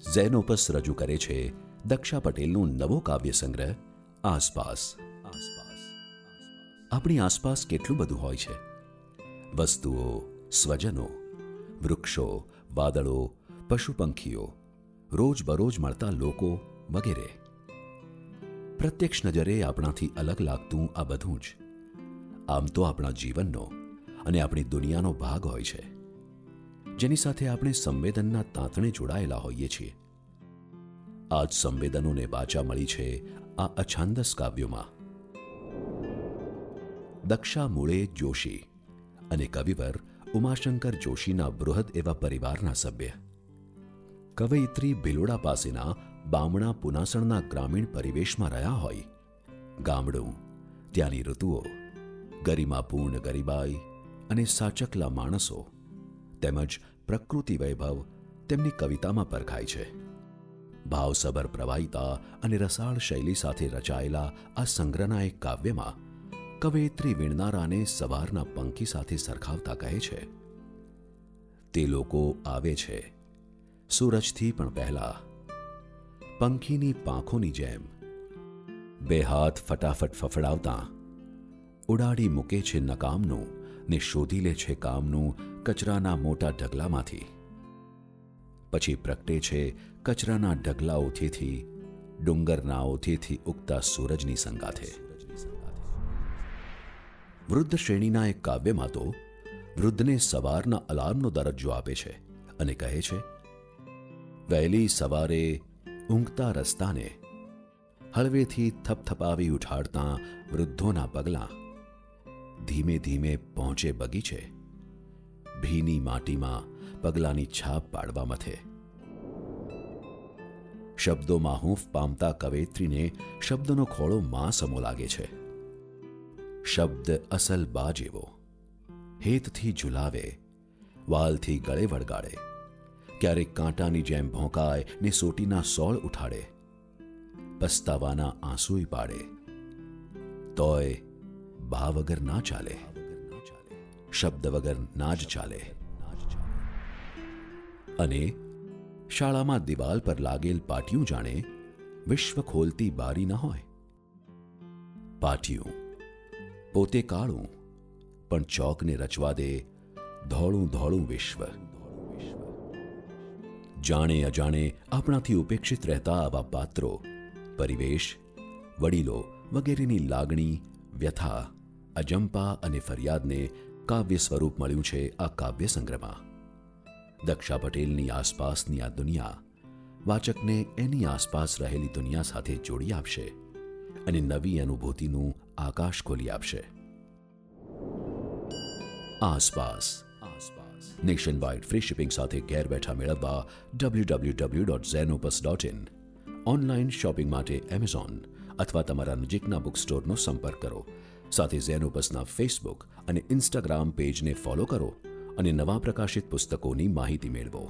Xenopus રજૂ કરે છે દક્ષા પટેલનું નવો કાવ્ય સંગ્રહ આસપાસ. આપણી આસપાસ કેટલું બધું હોય છે. વસ્તુઓ, સ્વજનો, વૃક્ષો, વાદળો, પશુ પંખીઓ, રોજબરોજ મળતા લોકો વગેરે. પ્રત્યક્ષ નજરે આપણાથી અલગ લાગતું આ બધું જ આમ તો આપણા જીવનનો અને આપણી દુનિયાનો ભાગ હોય છે, જેની સાથે આપણે સંવેદનના તાંતણે જોડાયેલા હોઈએ છીએ. આ જ સંવેદનોને વાચા મળી છે આ અછાંદસ કાવ્યોમાં. દક્ષા મૂળે જોશી અને કવિવર ઉમાશંકર જોશીના બૃહદ એવા પરિવારના સભ્ય. કવયિત્રી ભિલોડા પાસેના બામણા પુનાસણના ગ્રામીણ પરિવેશમાં રહ્યા હોય. ગામડું, ત્યાંની ઋતુઓ, ગરિમાપૂર્ણ ગરીબાઈ અને સાચકલા માણસો તેમજ પ્રકૃતિ વૈભવ તેમની કવિતામાં પરખાય છે. ભાવસભર પ્રવાહિતા અને રસાળ શૈલી સાથે રચાયેલા આ સંગ્રહના એક કાવ્યમાં કવયિત્રી વીણનારાને સવારના પંખી સાથે સરખાવતા કહે છે, તે લોકો આવે છે સૂરજથી પણ પહેલા, પંખીની પાંખોની જેમ, બે હાથ ફટાફટ ફફડાવતા ઉડાડી મૂકે છે નકામનું ને શોધી લે છે કામનું કચરાના મોટા ઢગલામાંથી. પછી પ્રગટે છે કચરાના ઢગલા ઓથેથી, ડુંગરના ઓથેથી ઉગતા સૂરજની સંગાથે. વૃદ્ધ શ્રેણીના એક કાવ્યમાં તો વૃદ્ધને સવારના અલાર્મનો દરજ્જો આપે છે અને કહે છે, વહેલી સવારે ઊંઘતા રસ્તાને હળવેથી થપથપાવી ઉઠાડતા વૃદ્ધોના પગલાં ધીમે ધીમે પહોંચે બગીચે, ભીની માટીમાં પગલાંની છાપ પાડવા મથે. શબ્દોમાં હૂંફ પામતા કવયિત્રીને શબ્દનો ખોળો માં સમો લાગે છે. શબ્દ અસલ બા જેવો, હેતથી ઝુલાવે, વાલથી ગળે વળગાડે, ક્યારેક કાંટાની જેમ ભોંકાય ને સોટીના સોળ ઉઠાડે, પસ્તાવાના આંસુય પાડે, તોય બા વગર ના ચાલે, શબ્દ વગર ના જ ચાલે. અને શાળામાં દિવાલ પર લાગેલ પાટિયું જાણે વિશ્વ ખોલતી બારી ન હોય. પાટિયું પોતે કાળું પણ ચોકને રચવા દે ધોળું ધોળું વિશ્વ. જાણે અજાણે આપણાથી ઉપેક્ષિત રહેતા આવા પાત્રો, પરિવેશ, વડીલો વગેરેની લાગણી, વ્યથા, અજંપા અને ફરિયાદને કાવ્ય સ્વરૂપ મળ્યું છે આ કાવ્ય સંગ્રહમાં. દક્ષા પટેલની આસપાસની આ દુનિયા વાચકને એની આસપાસ રહેલી દુનિયા સાથે જોડી આપશે અને નવી અનુભૂતિનું આકાશ ખોલી આપશે. આસપાસ નેશન વાઇડ ફ્રી શિપિંગ સાથે ઘેર બેઠા મેળવવા www.zenopus.in, ઓનલાઈન શોપિંગ માટે એમેઝોન અથવા તમારા નજીકના બુક સ્ટોરનો સંપર્ક કરો. સાથે ઝેનોપસના ફેસબુક અને ઇન્સ્ટાગ્રામ પેજને ફોલો કરો અને નવા પ્રકાશિત પુસ્તકોની માહિતી મેળવો.